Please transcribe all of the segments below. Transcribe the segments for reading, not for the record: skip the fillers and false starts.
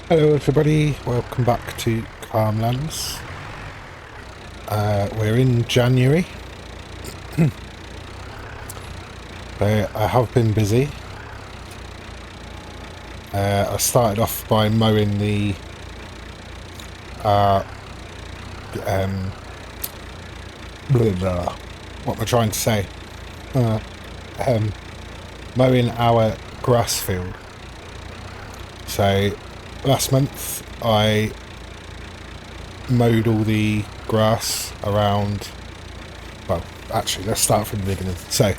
Hello everybody, welcome back to Calmlands. We're in January. I have been busy. I started off by mowing the um, blah, blah, what am I trying to say? Uh, um, Mowing our grass field. So last month I mowed all the grass around. Well, actually, let's start from the beginning. So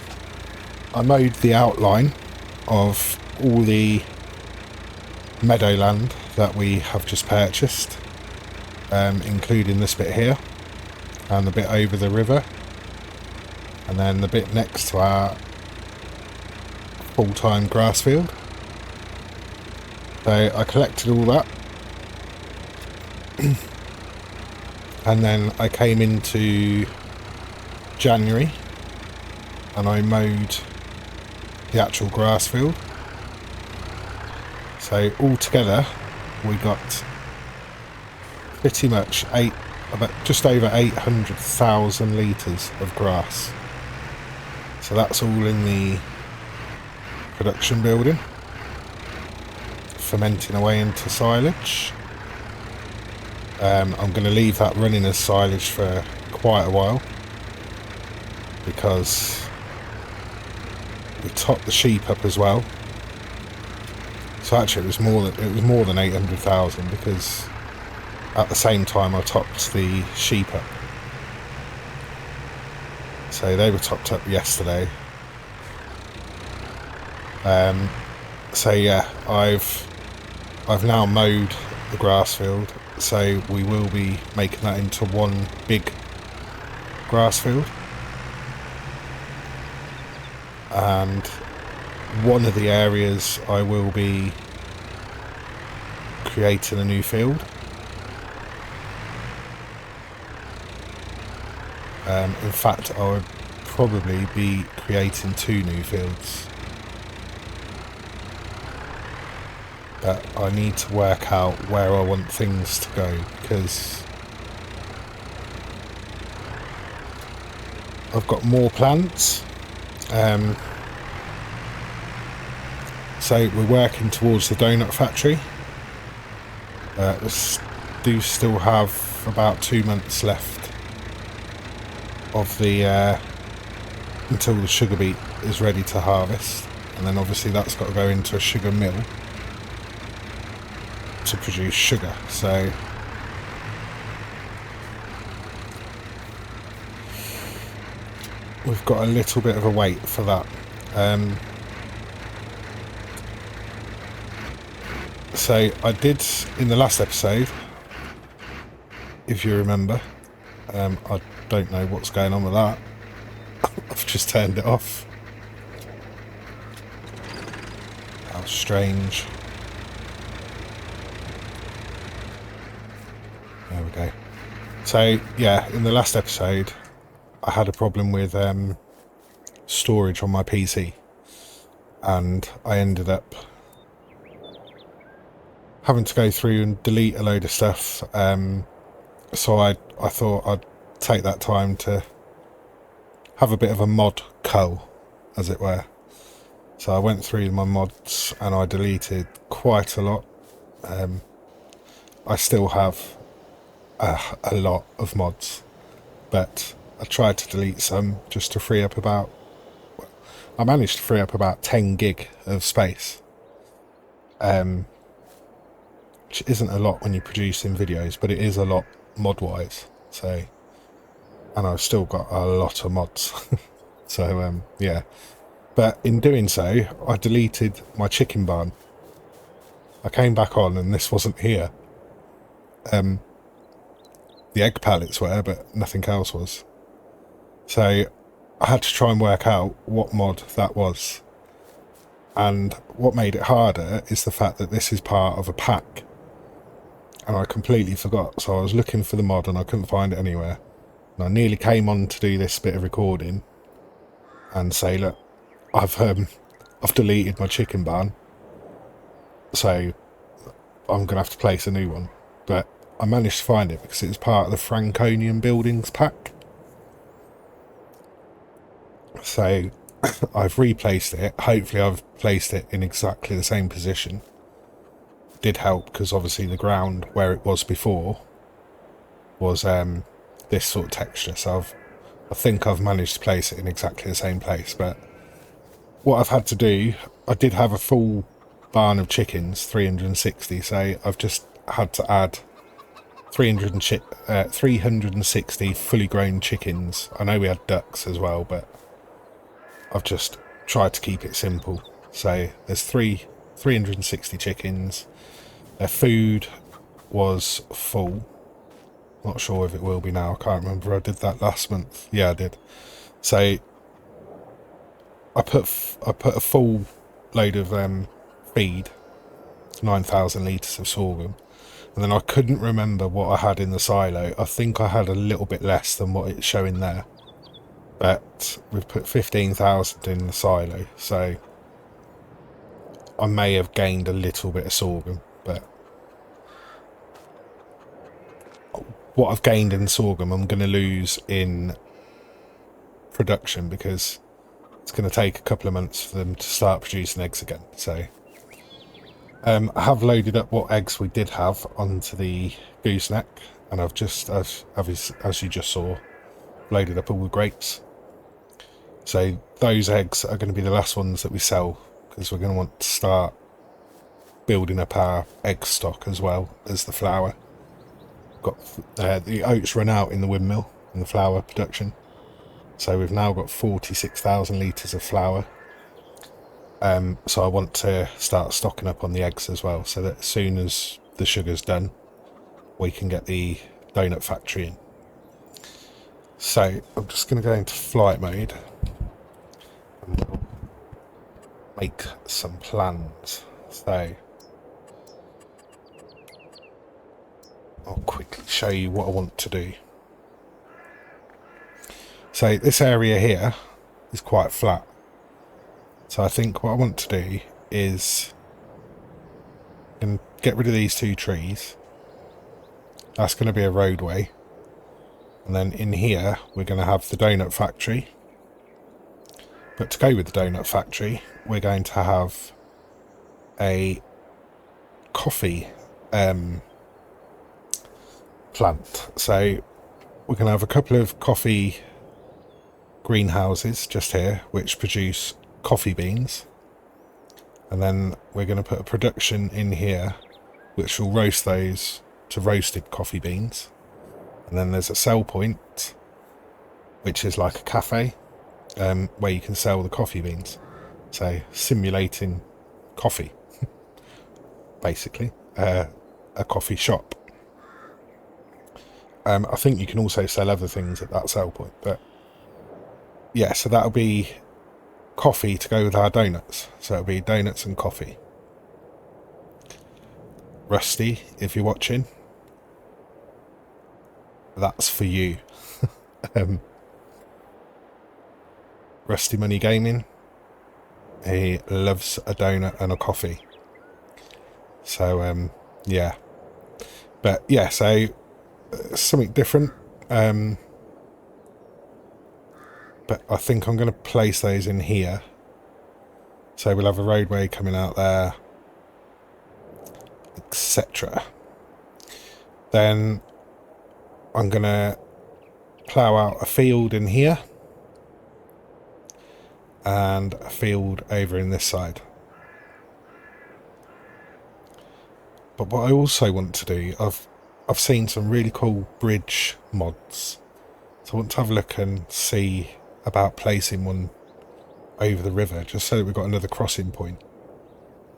I mowed the outline of all the meadowland that we have just purchased, including this bit here and the bit over the river, and then the bit next to our full-time grass field. So I collected all that and then I came into January and I mowed the actual grass field. So altogether we got pretty much just over 800,000 litres of grass. So that's all in the production building, fermenting away into silage. I'm going to leave that running as silage for quite a while because we topped the sheep up as well. So actually it was more than 800,000 because at the same time I topped the sheep up. So they were topped up yesterday. So yeah, I've now mowed the grass field, so we will be making that into one big grass field. And one of the areas I will be creating a new field. In fact, I would probably be creating two new fields. But I need to work out where I want things to go because I've got more plants. So we're working towards the donut factory. We do still have about 2 months left of the until the sugar beet is ready to harvest, and then obviously that's got to go into a sugar mill to produce sugar. So we've got a little bit of a wait for that. So I did in the last episode, if you remember, I don't know what's going on with that. I've just turned it off. How strange. There we go. So yeah, in the last episode I had a problem with storage on my PC, and I ended up having to go through and delete a load of stuff. So I thought I'd take that time to have a bit of a mod cull, as it were. So I went through my mods and I deleted quite a lot. I still have a lot of mods, but I tried to delete some just to free up I managed to free up about 10 gig of space, which isn't a lot when you're producing videos, but it is a lot mod wise. So, and I've still got a lot of mods. So yeah, but in doing so I deleted my chicken barn. I came back on and this wasn't here. The egg pallets were, but nothing else was. So I had to try and work out what mod that was. And what made it harder is the fact that this is part of a pack. And I completely forgot. So I was looking for the mod and I couldn't find it anywhere. And I nearly came on to do this bit of recording and say, look, I've deleted my chicken barn. So I'm going to have to place a new one. But I managed to find it because it was part of the Franconian buildings pack. So I've replaced it. Hopefully I've placed it in exactly the same position. Did help because obviously the ground where it was before was this sort of texture. So I think I've managed to place it in exactly the same place. But what I've had to do, I did have a full barn of chickens, 360. So I've just had to add 360 fully grown chickens. I know we had ducks as well, but I've just tried to keep it simple. So there's 360 chickens. Their food was full. Not sure if it will be now. I can't remember. I did that last month. Yeah, I did. So I put a full load of feed, 9,000 litres of sorghum. And then I couldn't remember what I had in the silo. I think I had a little bit less than what it's showing there. But we've put 15,000 in the silo. So I may have gained a little bit of sorghum. But what I've gained in sorghum, I'm going to lose in production because it's going to take a couple of months for them to start producing eggs again. So I have loaded up what eggs we did have onto the gooseneck, and I've just, as you just saw, loaded up all the grapes. So those eggs are going to be the last ones that we sell because we're going to want to start building up our egg stock as well as the flour. Got the oats run out in the windmill in the flour production, so we've now got 46,000 litres of flour. So I want to start stocking up on the eggs as well, so that as soon as the sugar's done, we can get the donut factory in. So I'm just going to go into flight mode and we'll make some plans. So I'll quickly show you what I want to do. So this area here is quite flat. So I think what I want to do is get rid of these two trees. That's going to be a roadway. And then in here, we're going to have the donut factory. But to go with the donut factory, we're going to have a coffee plant. So we're going to have a couple of coffee greenhouses just here, which produce coffee beans. And then we're going to put a production in here, which will roast those to roasted coffee beans. And then there's a sell point, which is like a cafe, where you can sell the coffee beans. So simulating coffee, basically, a coffee shop. I think you can also sell other things at that sell point, but yeah, so that'll be coffee to go with our donuts. So it'll be donuts and coffee. Rusty, if you're watching, that's for you. Rusty Money Gaming, he loves a donut and a coffee. So yeah, but yeah, so something different. But I think I'm going to place those in here. So we'll have a roadway coming out there, etc. Then I'm going to plough out a field in here and a field over in this side. But what I also want to do, I've seen some really cool bridge mods. So I want to have a look and see about placing one over the river, just so that we've got another crossing point.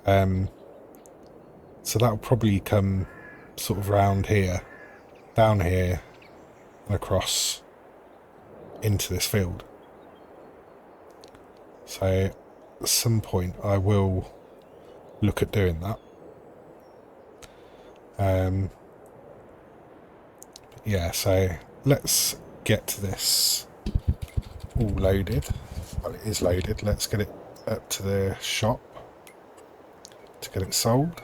So that'll probably come sort of round here, down here, and across into this field. So at some point I will look at doing that. Yeah, so let's get this all loaded. Well, it is loaded. Let's get it up to the shop to get it sold.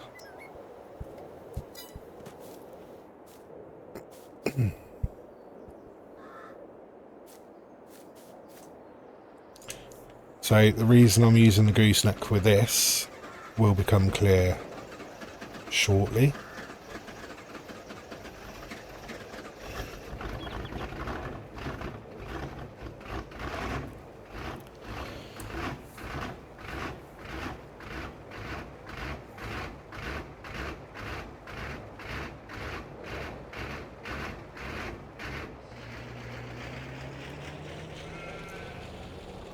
So the reason I'm using the gooseneck with this will become clear shortly.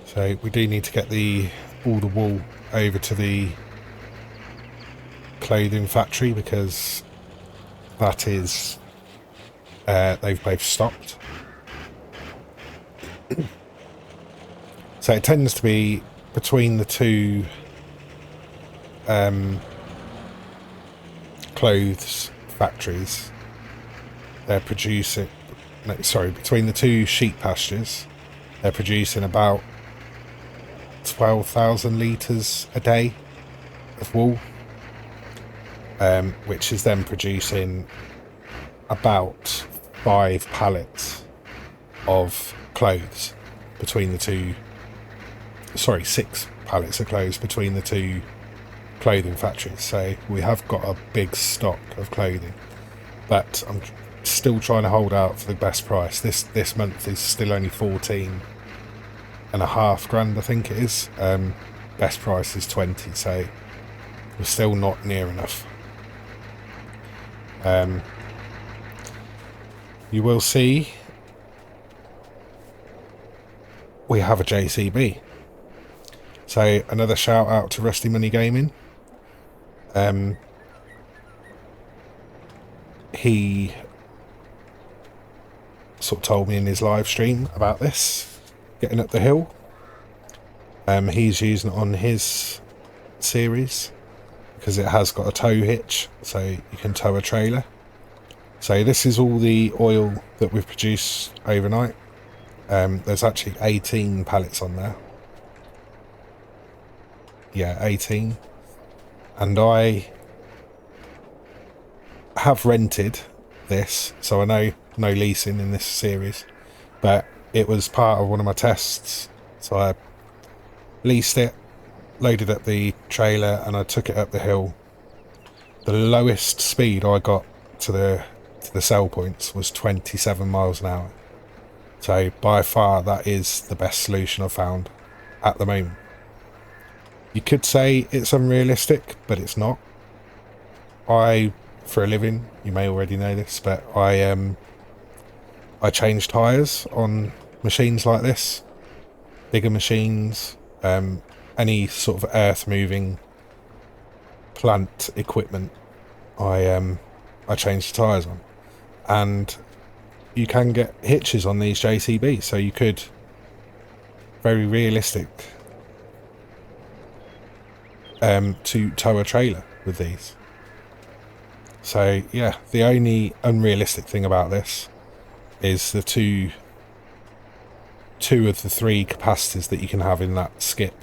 So we do need to get all the wool over to the clothing factory, because that is they've both stopped. So it tends to be between the two clothes factories. They're producing, no, sorry, between the two sheep pastures, they're producing about 12,000 litres a day of wool, which is then producing about 5 pallets of clothes between the two, sorry, 6 pallets of clothes between the two clothing factories. So we have got a big stock of clothing, but I'm still trying to hold out for the best price. This month is still only 14.5 grand, I think it is. Best price is 20, so we're still not near enough. You will see we have a JCB. So another shout out to Rusty Money Gaming. He sort of told me in his live stream about this, getting up the hill. He's using it on his series because it has got a tow hitch, so you can tow a trailer. So this is all the oil that we've produced overnight. There's actually 18 pallets on there. Yeah, 18. And I have rented this, so I know no leasing in this series, but it was part of one of my tests. So I leased it, loaded up the trailer, and I took it up the hill. The lowest speed I got to the sell points was 27 miles an hour. So by far that is the best solution I've found at the moment. You could say it's unrealistic, but it's not. For a living, you may already know this, but I change tyres on machines like this, bigger machines, any sort of earth moving plant equipment. I change the tyres on, and you can get hitches on these JCBs, so you could, very realistic, to tow a trailer with these. So yeah, the only unrealistic thing about this is the two of the 3 capacities that you can have in that skip.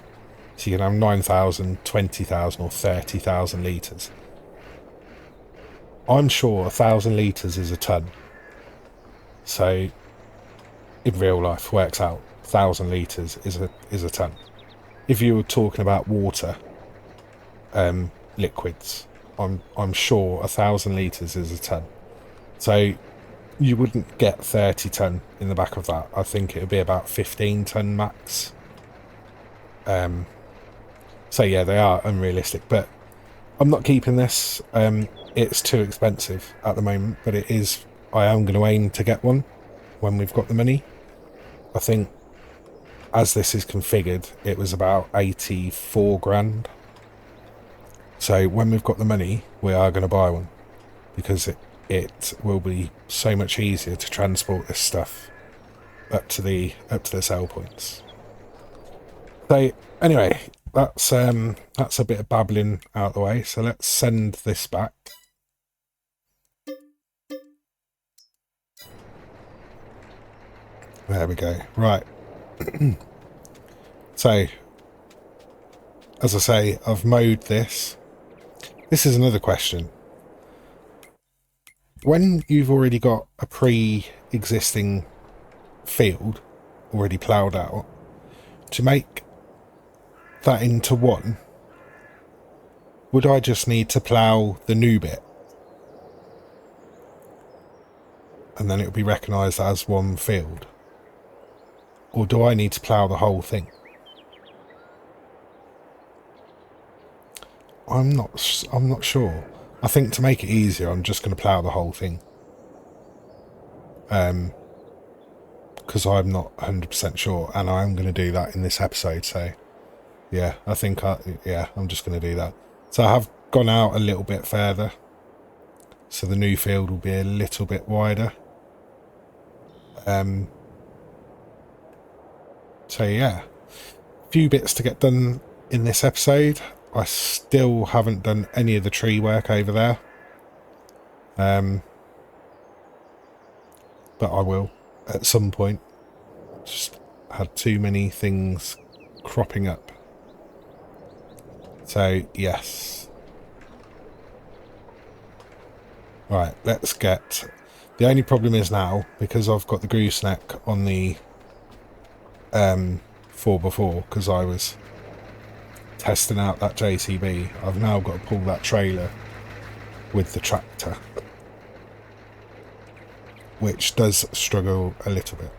So you can have 9,000, 20,000 or 30,000 litres. I'm sure 1,000 litres is a tonne. So in real life works out 1,000 litres is a tonne. If you were talking about water, liquids, I'm sure 1,000 litres is a tonne. So you wouldn't get 30 tonne in the back of that. I think it would be about 15 tonne max. So yeah, they are unrealistic, but I'm not keeping this. It's too expensive at the moment, but I am going to aim to get one when we've got the money. I think as this is configured, it was about 84 grand. So when we've got the money, we are going to buy one, because it will be so much easier to transport this stuff up to the sell points. So anyway, that's a bit of babbling out of the way. So let's send this back. There we go. Right. So, as I say, I've mowed this. This is another question. When you've already got a pre-existing field already ploughed out, to make that into one, would I just need to plough the new bit and then it would be recognised as one field? Or do I need to plough the whole thing? I'm not sure. I think to make it easier, I'm just going to plough the whole thing. Because I'm not 100% sure, and I'm going to do that in this episode. So, yeah, I'm just going to do that. So I have gone out a little bit further, so the new field will be a little bit wider. So yeah, a few bits to get done in this episode. I still haven't done any of the tree work over there, but I will at some point. Just had too many things cropping up. So yes. Right, let's get... The only problem is now, because I've got the gooseneck on the 4x4, because I was testing out that JCB, I've now got to pull that trailer with the tractor, which does struggle a little bit.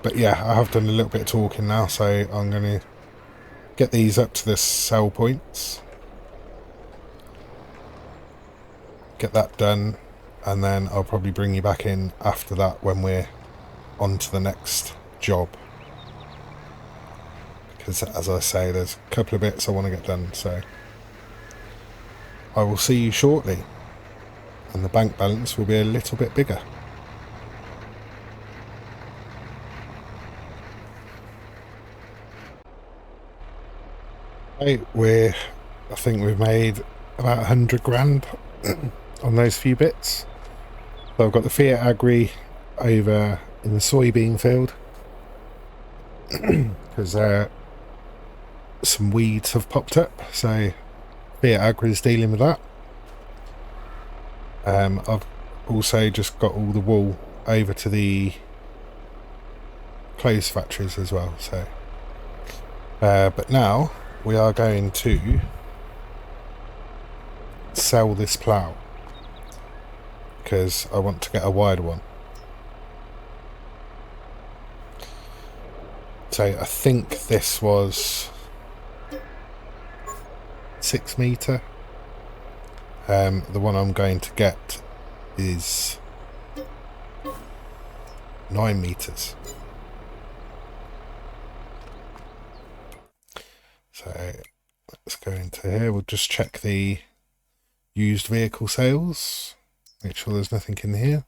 But yeah, I have done a little bit of talking now, so I'm going to get these up to the sell points, get that done, and then I'll probably bring you back in after that when we're on to the next job, because as I say, there's a couple of bits I want to get done. So I will see you shortly, and the bank balance will be a little bit bigger. Hey, I think we've made about 100 grand on those few bits. So I've got the Fiat Agri over in the soybean field, because some weeds have popped up, so Fiat Agri is dealing with that. I've also just got all the wool over to the clothes factories as well. So but now we are going to sell this plough, because I want to get a wider one. So I think this was 6 metre. The one I'm going to get is 9 metres. So let's go into here. We'll just check the used vehicle sales. Make sure there's nothing in here.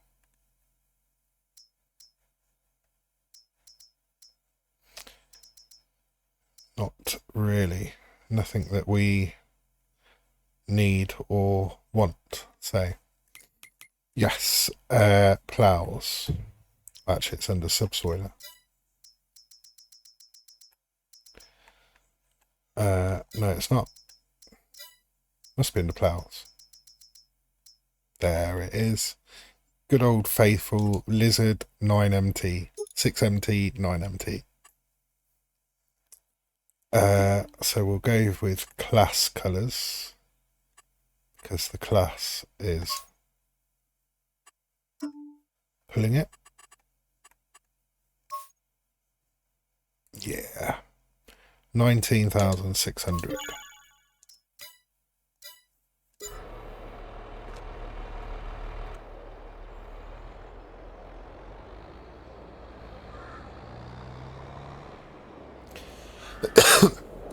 Not really. Nothing that we need or want. So yes, ploughs. Actually, it's under subsoiler. No, it's not. Must be in the ploughs. There it is. Good old faithful Lizard 9MT, 6MT, 9MT. So we'll go with class colours, because the class is pulling it. Yeah. 19,600.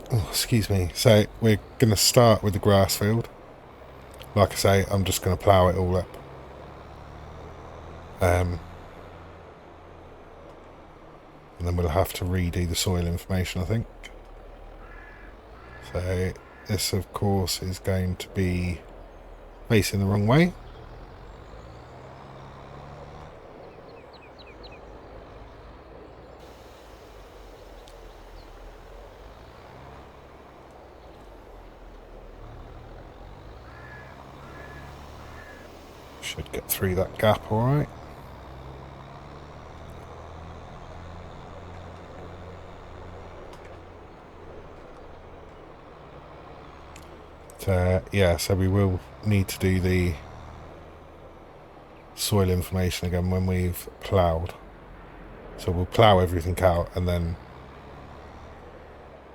Oh, excuse me. So we're going to start with the grass field. Like I say, I'm just going to plough it all up. And then we'll have to redo the soil information, I think. So this, of course, is going to be facing the wrong way. Should get through that gap all right. yeah, so we will need to do the soil information again when we've ploughed. So we'll plough everything out and then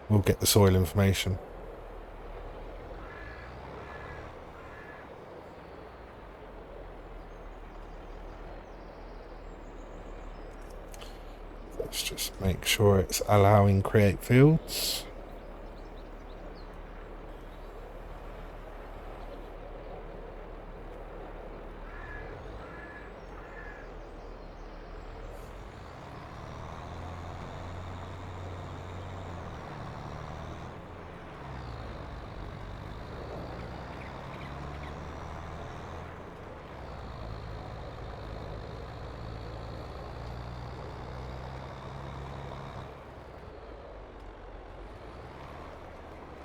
we'll get the soil information. Let's just make sure it's allowing create fields.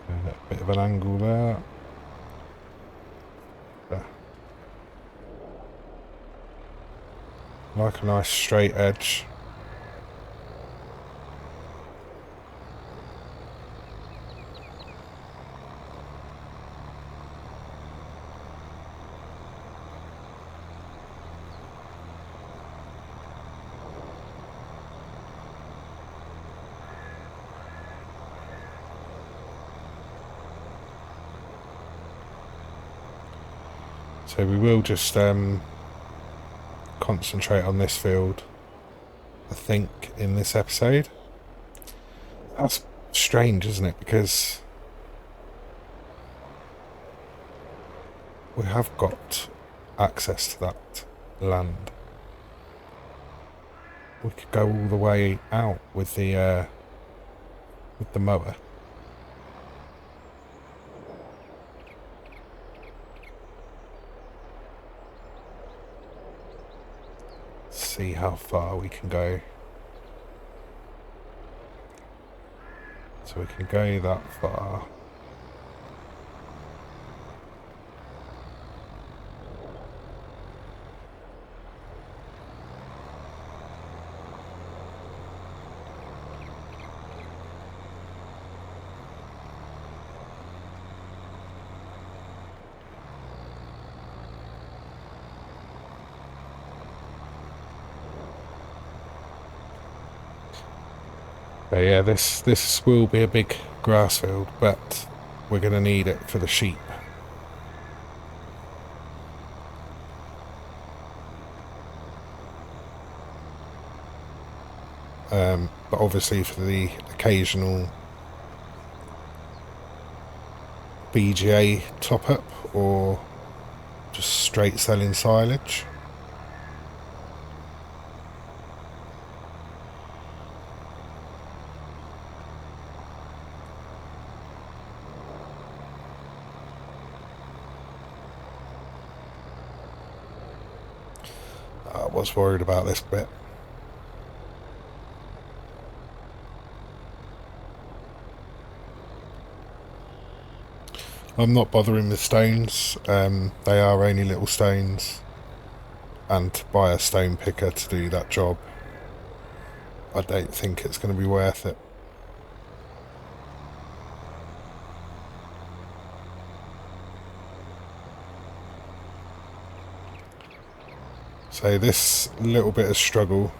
A bit of an angle there. Like a nice straight edge. So we will just concentrate on this field, I think, in this episode. That's strange, isn't it? Because we have got access to that land. We could go all the way out with the mower. See how far we can go. So we can go that far. But yeah, this will be a big grass field, but we're going to need it for the sheep. But obviously for the occasional BGA top up or just straight selling silage. I was worried about this bit. I'm not bothering with stones. They are only little stones, and to buy a stone picker to do that job, I don't think it's going to be worth it. So this little bit of struggle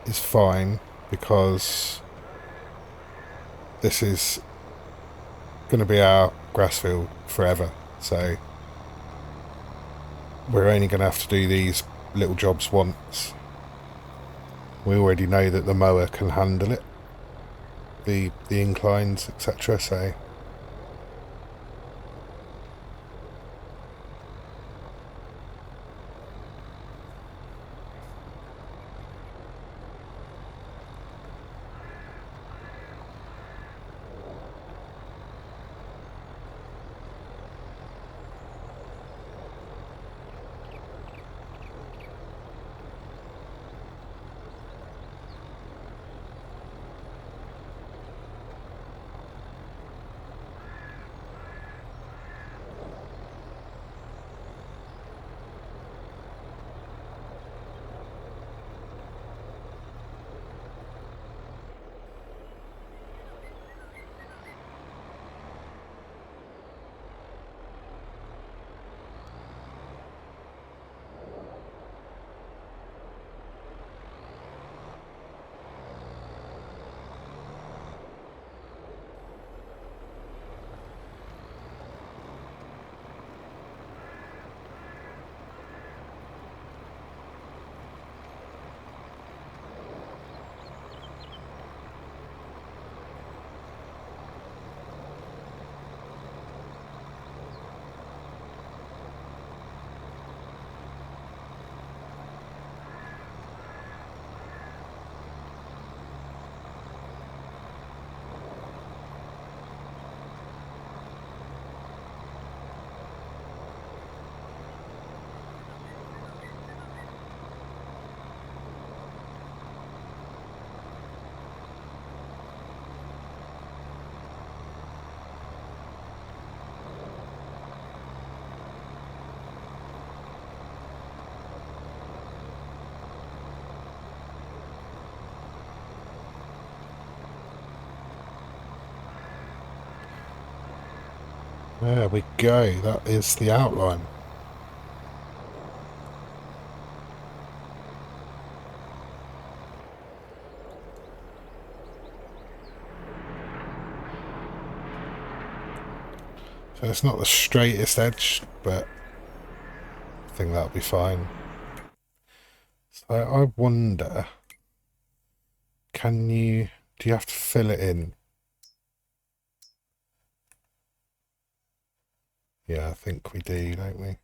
is fine because this is going to be our grass field forever. So we're only going to have to do these little jobs once. We already know that the mower can handle it, the inclines, etc. So There we go, that is the outline. So it's not the straightest edge, but I think that'll be fine. So I wonder, do you have to fill it in? Yeah, I think we do, don't we?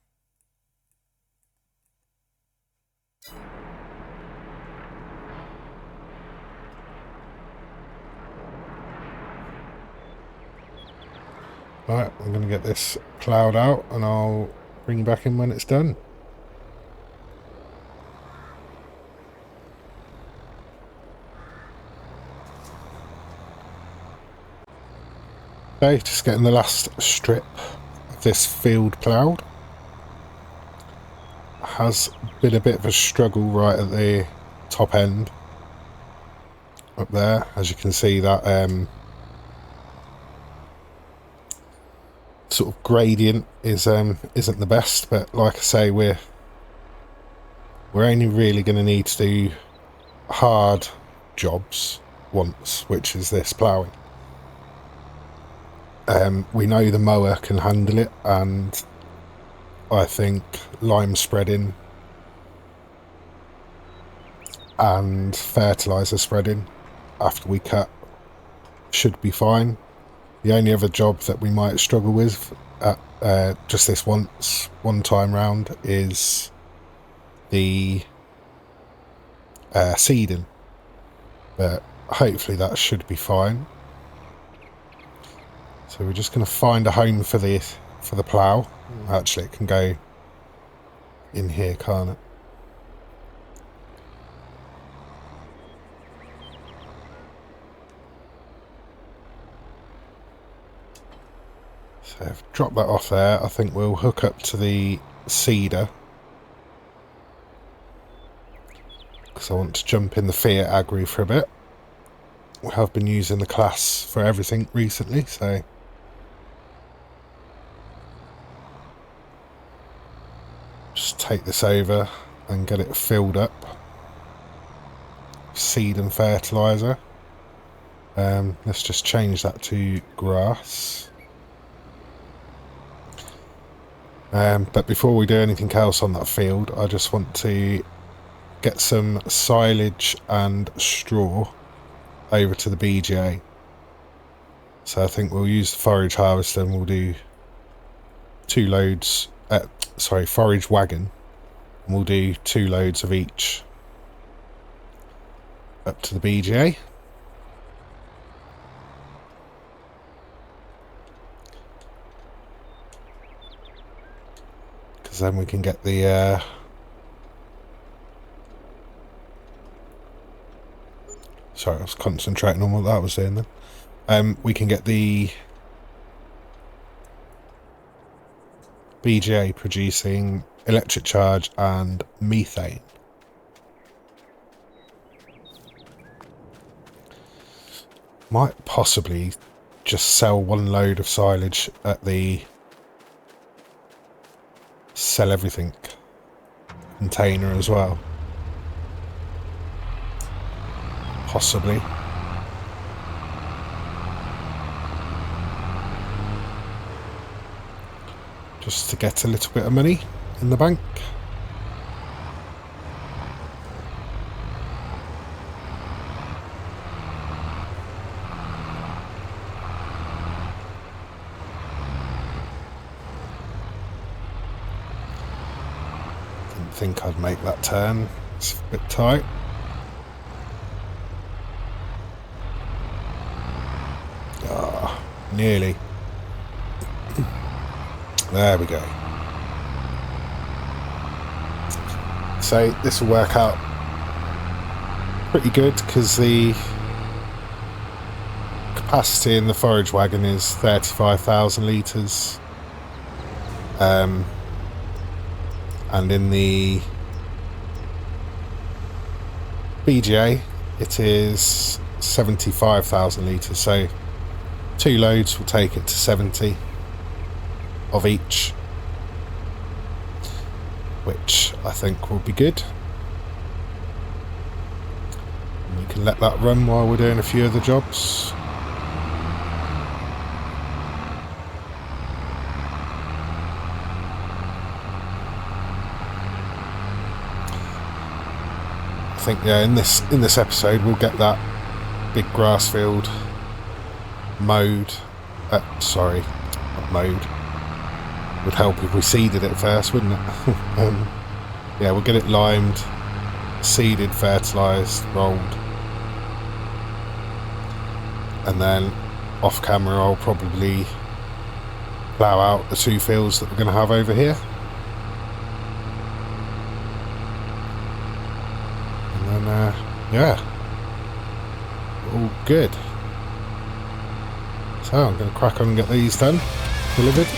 Right, I'm going to get this ploughed out and I'll bring you back in when it's done. Okay, just getting the last strip of this field ploughed. Has been a bit of a struggle right at the top end up there. As you can see, that sort of gradient is isn't the best, but like I say, we're only really going to need to do hard jobs once, which is this ploughing. We know the mower can handle it, and I think lime spreading and fertiliser spreading after we cut should be fine. The only other job that we might struggle with at just this one time round is the seeding, but hopefully that should be fine. So we're just going to find a home for the plough. Actually, it can go in here, can't it? So I've dropped that off there. I think we'll hook up to the seeder, because I want to jump in the Fiat Agri for a bit. We have been using the class for everything recently, so just take this over and get it filled up. Seed and fertiliser. Let's just change that to grass. But before we do anything else on that field, I just want to get some silage and straw over to the BGA. So I think we'll use the forage harvester and we'll do 2 loads, forage wagon, and we'll do 2 loads of each up to the BGA. Because then we can get the sorry, I was concentrating on what that was doing then. We can get the BGA producing electric charge and methane. Might possibly just sell 1 load of silage at the sell everything container as well. Possibly. Just to get a little bit of money in the bank. Didn't think I'd make that turn. It's a bit tight. Nearly. There we go. So this will work out pretty good because the capacity in the forage wagon is 35,000 litres, and in the BGA it is 75,000 litres, so 2 loads will take it to 70. of each, which I think will be good. And we can let that run while we're doing a few of the jobs. I think, yeah, in this episode we'll get that big grass field mowed. Sorry, not mowed. Would help if we seeded it first, wouldn't it? Yeah, we'll get it limed, seeded, fertilised, rolled, and then off camera I'll probably plough out the 2 fields that we're going to have over here. And then, yeah, all good. So I'm going to crack on and get these done, delivered.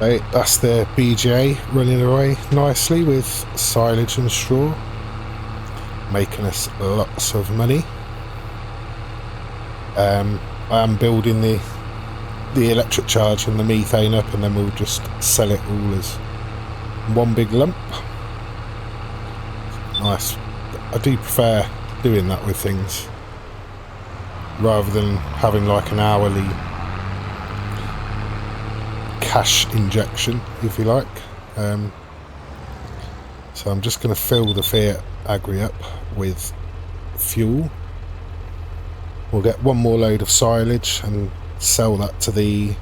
Right, that's the BJ running away nicely with silage and straw, making us lots of money. I am building the electric charge and the methane up, and then we'll just sell it all as one big lump. Nice. I do prefer doing that with things rather than having like an hourly cash injection, if you like. So I'm just going to fill the Fiat Agri up with fuel. We'll get one more load of silage and sell that to the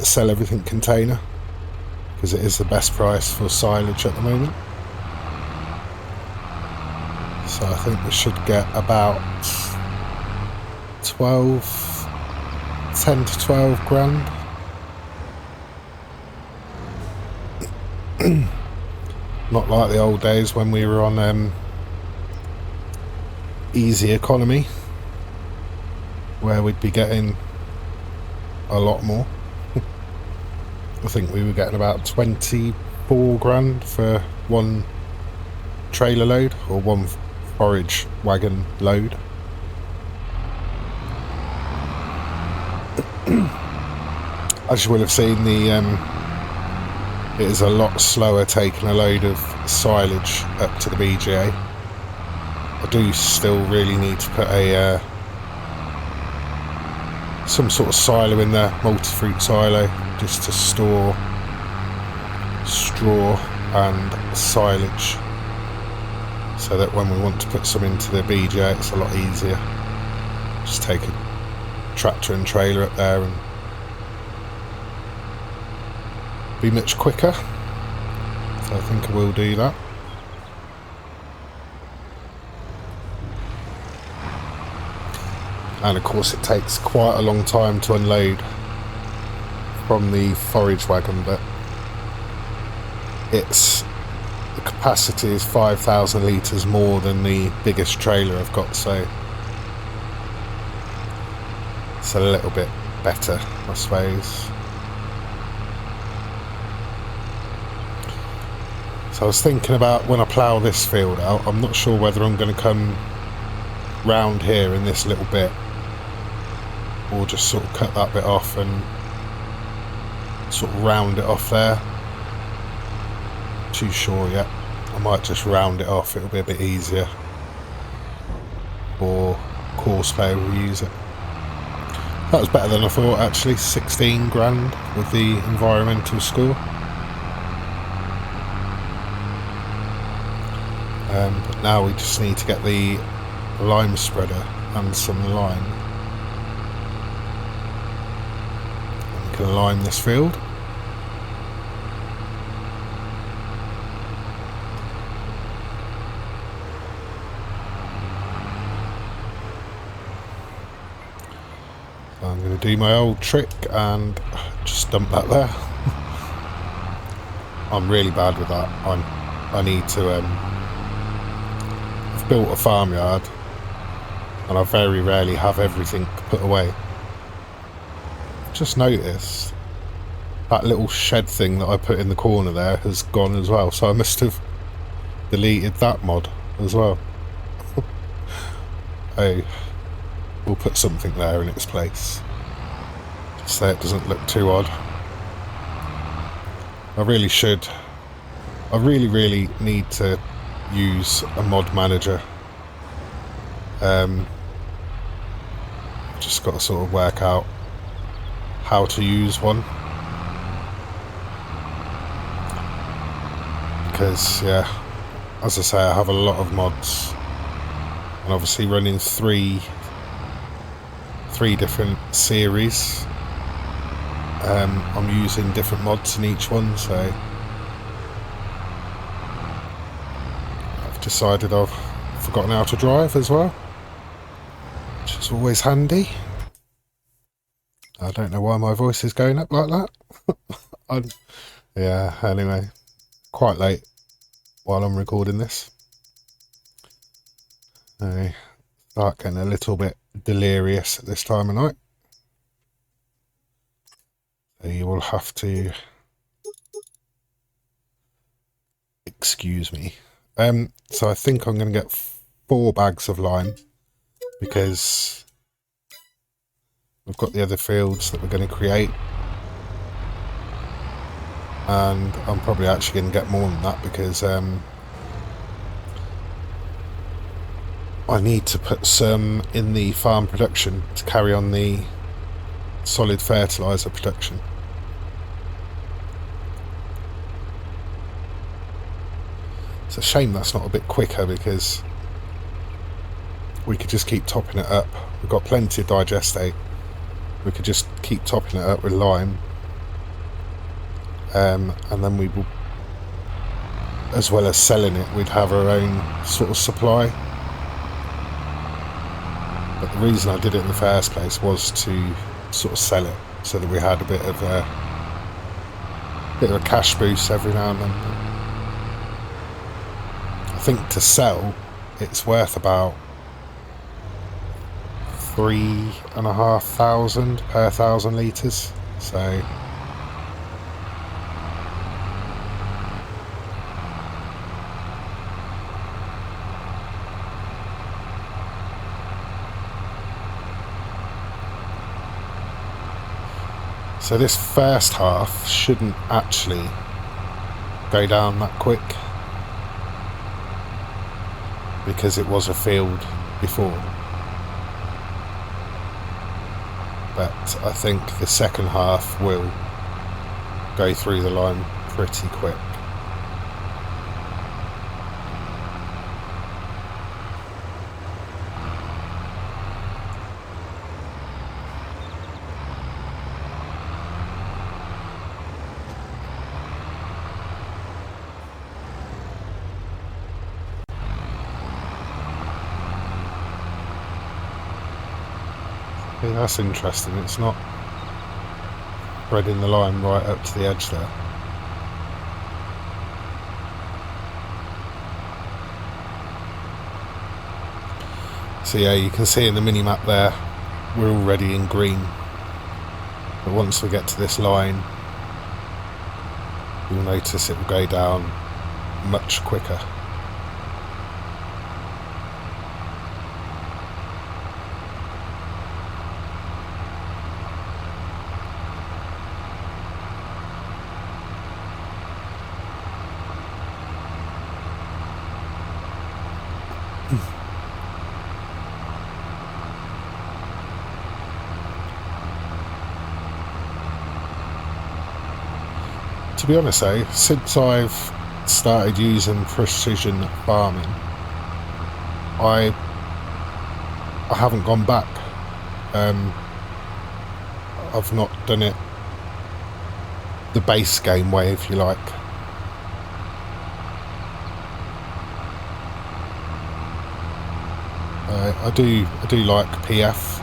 sell everything container, because it is the best price for silage at the moment. So I think we should get about 12, 10 to 12 grand. Not like the old days when we were on easy economy, where we'd be getting a lot more. I think we were getting about 24 grand for one trailer load, or one forage wagon load. As you will have seen, it is a lot slower taking a load of silage up to the BGA. I do still really need to put a some sort of silo in there, multi-fruit silo, just to store straw and silage, so that when we want to put some into the BGA it's a lot easier. Just take a tractor and trailer up there and be much quicker. So I think I will do that. And of course it takes quite a long time to unload from the forage wagon, but the capacity is 5,000 litres more than the biggest trailer I've got, so it's a little bit better, I suppose. So I was thinking about when I plough this field out, I'm not sure whether I'm going to come round here in this little bit, or just sort of cut that bit off and sort of round it off there. Not too sure yet. I might just round it off, it'll be a bit easier, or course player will use it. That was better than I thought actually, 16 grand with the environmental score. But now we just need to get the lime spreader and some lime. And we can lime this field. So I'm going to do my old trick and just dump that there. I'm really bad with that. I need to I've built a farmyard and I very rarely have everything put away. Just noticed that little shed thing that I put in the corner there has gone as well, so I must have deleted that mod as well. We'll put something there in its place, just so it doesn't look too odd. I really need to use a mod manager. Just got to sort of work out how to use one, because yeah, as I say, I have a lot of mods, and obviously running three different series, I'm using different mods in each one, so I've decided I've forgotten how to drive as well, which is always handy. I don't know why my voice is going up like that. Yeah, anyway, quite late while I'm recording this. I start getting a little bit delirious at this time of night. So you will have to excuse me. So I think I'm going to get 4 bags of lime, because we've got the other fields that we're going to create, and I'm probably actually going to get more than that, because I need to put some in the farm production to carry on the solid fertiliser production. It's a shame that's not a bit quicker, because we could just keep topping it up. We've got plenty of digestate. We could just keep topping it up with lime, and then we will, as well as selling it, we'd have our own sort of supply. But But the reason I did it in the first place was to sort of sell it, so that we had a bit of a cash boost every now and then. I think to sell, it's worth about 3,500 per 1,000 litres. So this first half shouldn't actually go down that quick, because it was a field before. But I think the second half will go through the line pretty quick. Yeah, that's interesting. It's not threading the line right up to the edge there. So yeah, you can see in the mini-map there, we're already in green. But once we get to this line, you'll notice it will go down much quicker. To be honest though, since I've started using precision farming, I haven't gone back. I've not done it the base game way, if you like. I do like PF,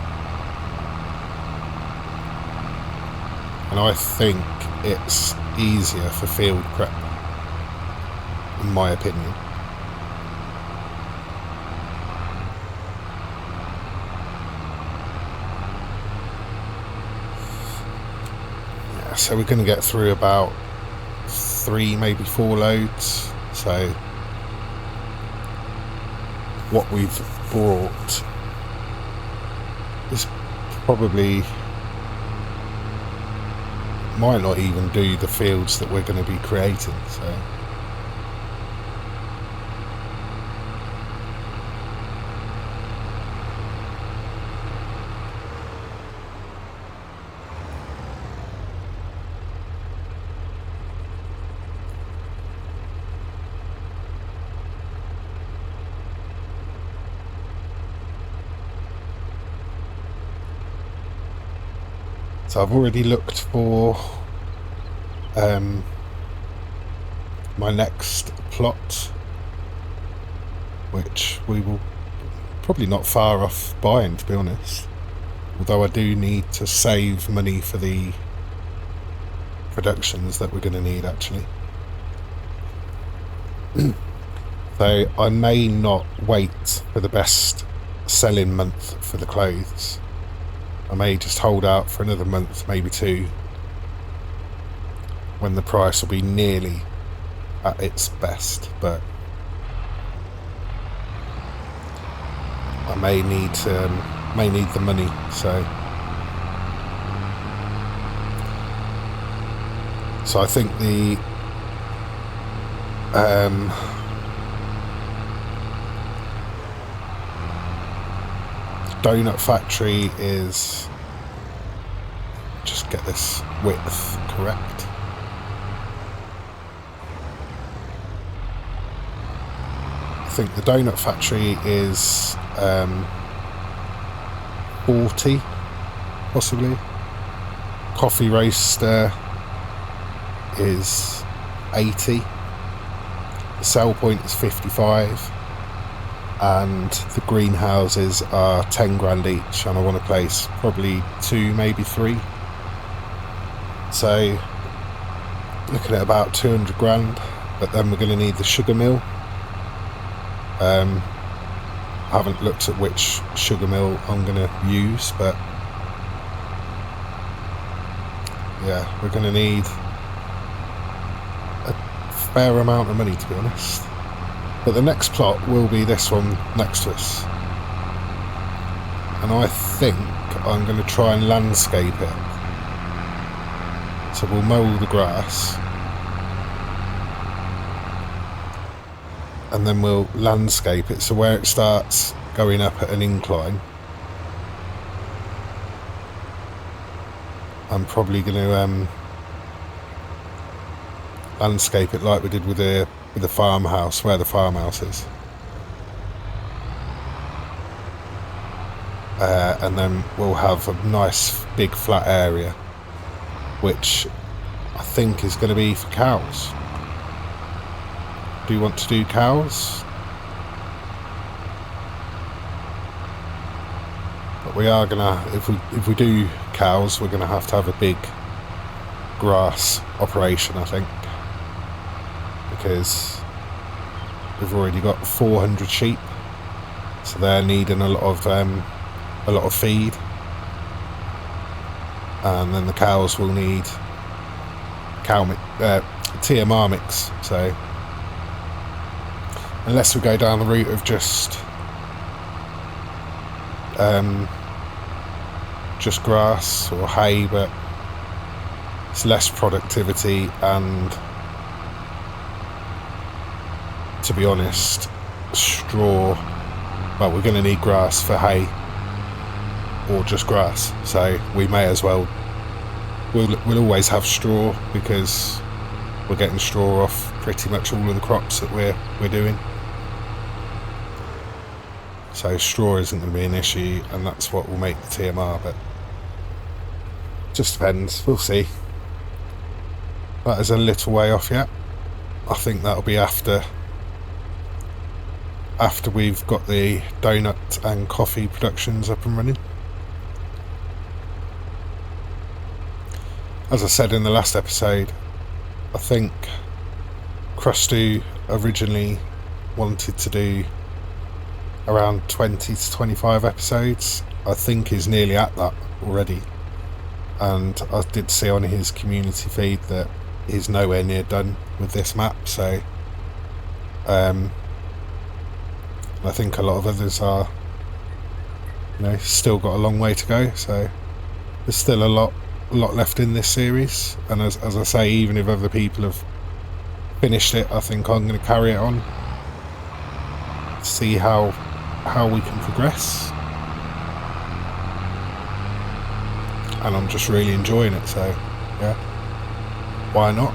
and I think it's easier for field prep, in my opinion. Yeah, so we're going to get through about 3, maybe 4 loads. So what we've brought is probably might not even do the fields that we're going to be creating. So I've already looked for my next plot, which we will probably not far off buying, to be honest, although I do need to save money for the productions that we're going to need actually. So I may not wait for the best selling month for the clothes. I may just hold out for another month, maybe 2, when the price will be nearly at its best, but I may need the money. So I think the donut factory is, just get this width correct, I think the donut factory is 40 possibly. Coffee roaster is 80. The sell point is 55. and the greenhouses are 10 grand each, and I want to place probably 2, maybe 3. So looking at about 200 grand, but then we're going to need the sugar mill. I haven't looked at which sugar mill I'm going to use, but yeah, we're going to need a fair amount of money, to be honest. But the next plot will be this one next to us, and I think I'm going to try and landscape it. So we'll mow all the grass, and then we'll landscape it, so where it starts going up at an incline, I'm probably going to landscape it like we did with the farmhouse, where the farmhouse is, and then we'll have a nice big flat area, which I think is going to be for cows. Do you want to do cows? But we are gonna, if we do cows, we're gonna have to have a big grass operation, I think, because we've already got 400 sheep, so they're needing a lot of feed, and then the cows will need TMR mix. So unless we go down the route of just grass or hay, but it's less productivity, and to be honest, straw, well, we're going to need grass for hay or just grass, so we may as well, we'll always have straw, because we're getting straw off pretty much all of the crops that we're doing. So straw isn't going to be an issue, and that's what will make the TMR, but just depends, we'll see. That is a little way off yet. I think that'll be after we've got the donut and coffee productions up and running. As I said in the last episode, I think Crustu originally wanted to do around 20 to 25 episodes. I think he's nearly at that already, and I did see on his community feed that he's nowhere near done with this map, so I think a lot of others are, still got a long way to go, so there's still a lot left in this series, and as I say, even if other people have finished it, I think I'm going to carry it on, see how we can progress, and I'm just really enjoying it, so yeah, why not?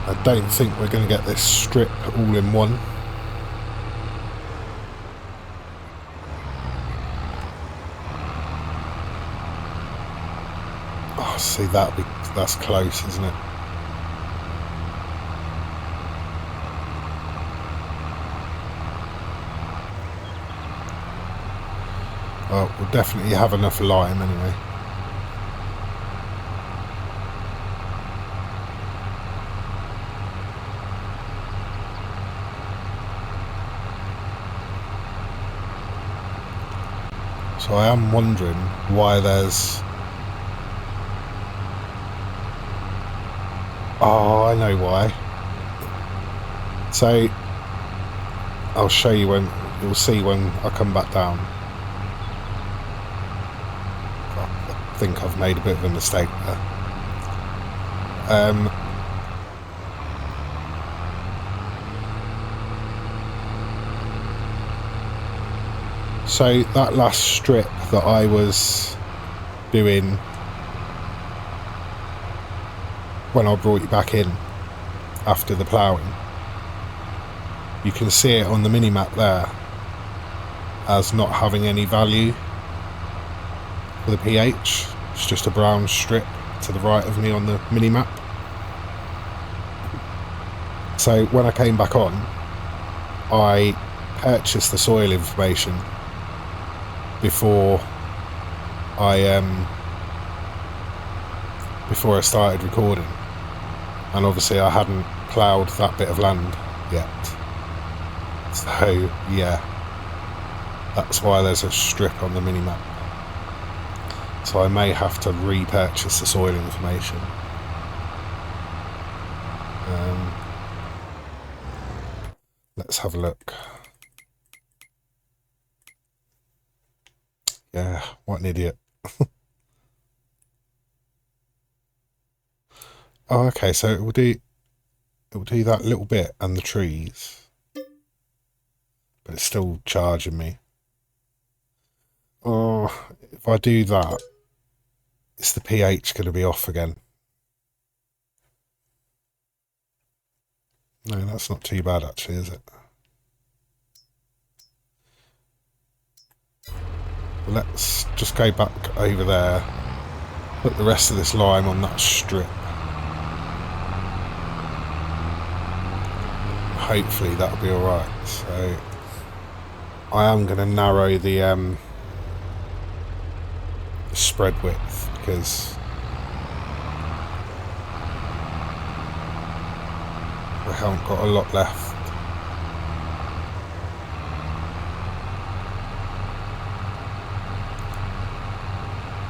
I don't think we're going to get this strip all in one. Oh, see, that's close, isn't it? Well, we'll definitely have enough lime anyway. So I am wondering why there's... Oh, I know why. So I'll show you when, you'll see when I come back down. I think I've made a bit of a mistake there. So that last strip that I was doing when I brought you back in after the ploughing, you can see it on the mini-map there as not having any value for the pH. It's just a brown strip to the right of me on the mini-map. So when I came back on, I purchased the soil information before I started recording, and obviously I hadn't ploughed that bit of land yet, so yeah, that's why there's a strip on the mini-map. So I may have to repurchase the soil information. Let's have a look. Yeah, what an idiot. Oh, okay, so it will do that little bit and the trees, but it's still charging me. Oh, if I do that, is the pH going to be off again? No, that's not too bad actually, is it? Let's just go back over there, put the rest of this lime on that strip. Hopefully that'll be alright. So I am going to narrow the spread width, because we haven't got a lot left.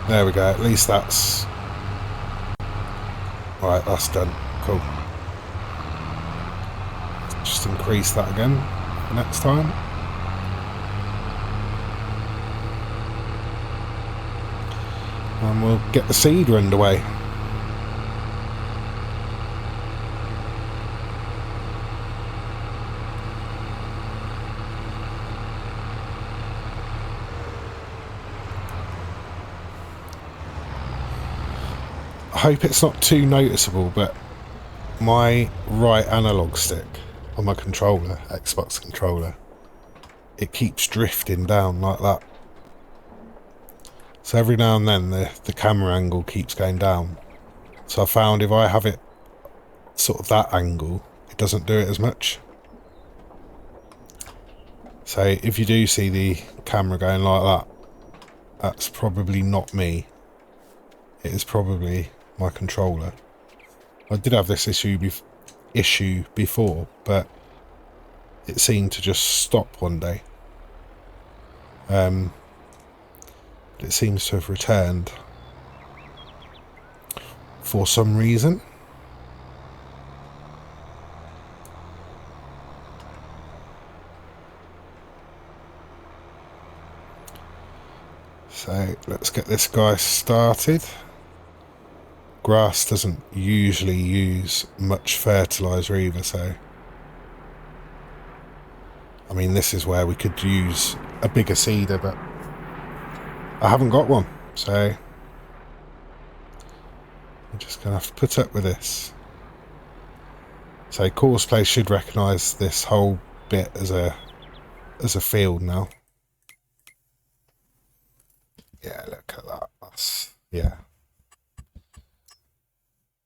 There we go, at least that's... Right, that's done. Cool. Just increase that again for next time. And we'll get the seed underway. I hope it's not too noticeable, but my right analog stick on my controller, Xbox controller, it keeps drifting down like that. So every now and then the camera angle keeps going down. So I found if I have it sort of that angle, it doesn't do it as much. So if you do see the camera going like that, that's probably not me. It is probably my controller. I did have this issue before, but it seemed to just stop one day. But it seems to have returned for some reason. So let's get this guy started. Grass doesn't usually use much fertiliser either, so I mean, this is where we could use a bigger seeder, but I haven't got one, so I'm just gonna have to put up with this. So Courseplay should recognise this whole bit as a field now. Yeah, look at that. That's, yeah,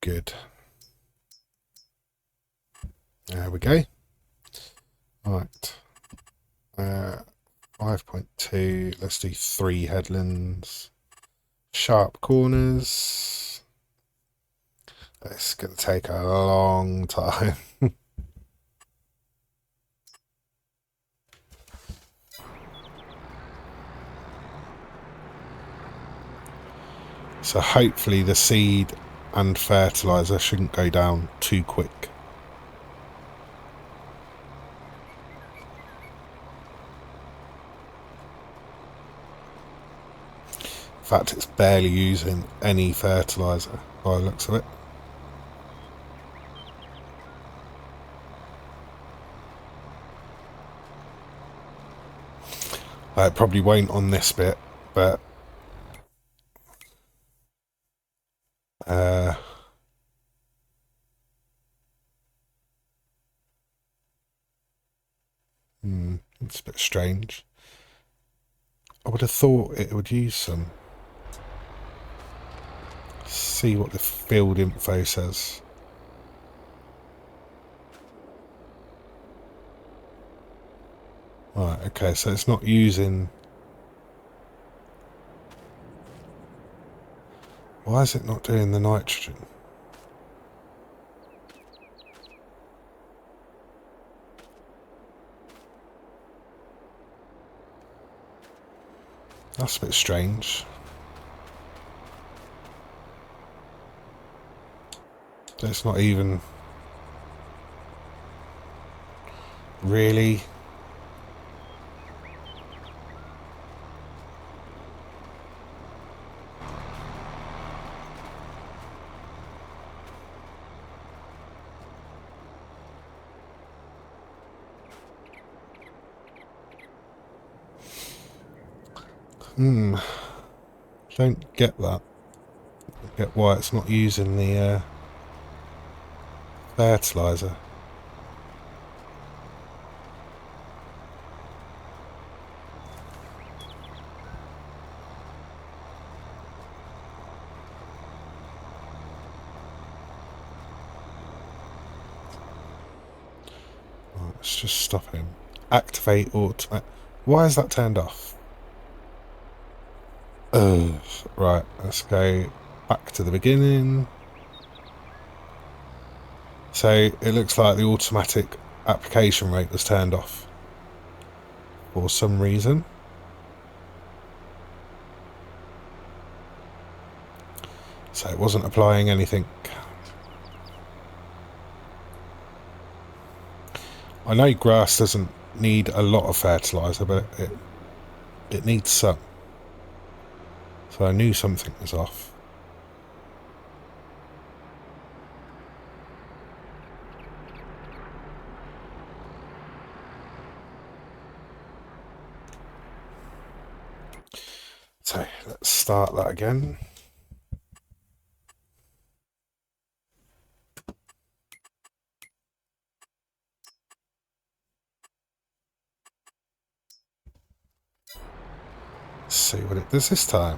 good. There we go. Right. 5.2. Let's do 3 headlands. Sharp corners. It's going to take a long time. So hopefully the seed and fertiliser shouldn't go down too quick. In fact, it's barely using any fertiliser by the looks of it. It probably won't on this bit, but It's a bit strange. I would have thought it would use some. See what the field info says. Right, okay, so it's not using... Why is it not doing the nitrogen? That's a bit strange. It's not even... Really? Don't get that. Don't get why it's not using the fertilizer. Right, let's just stop him. Activate automatic. Why is that turned off? Right, let's go back to the beginning. So it looks like the automatic application rate was turned off for some reason. So it wasn't applying anything. I know grass doesn't need a lot of fertilizer, but it needs some. So I knew something was off. So let's start that again. Let's see what it does this time.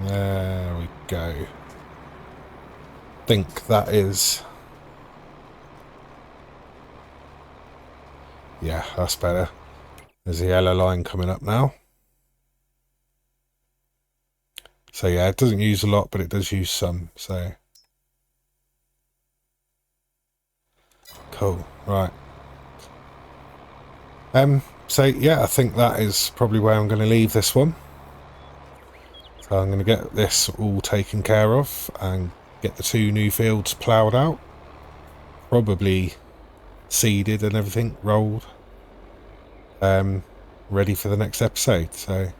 There we go. Think that is... Yeah, that's better. There's a yellow line coming up now. So yeah, it doesn't use a lot, but it does use some, so... Cool, right. So yeah, I think that is probably where I'm going to leave this one. So I'm going to get this all taken care of and get the 2 new fields ploughed out. Probably seeded and everything, rolled. Ready for the next episode, so...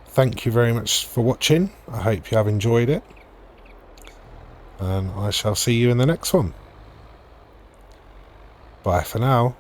Thank you very much for watching. I hope you have enjoyed it. And I shall see you in the next one. Bye for now.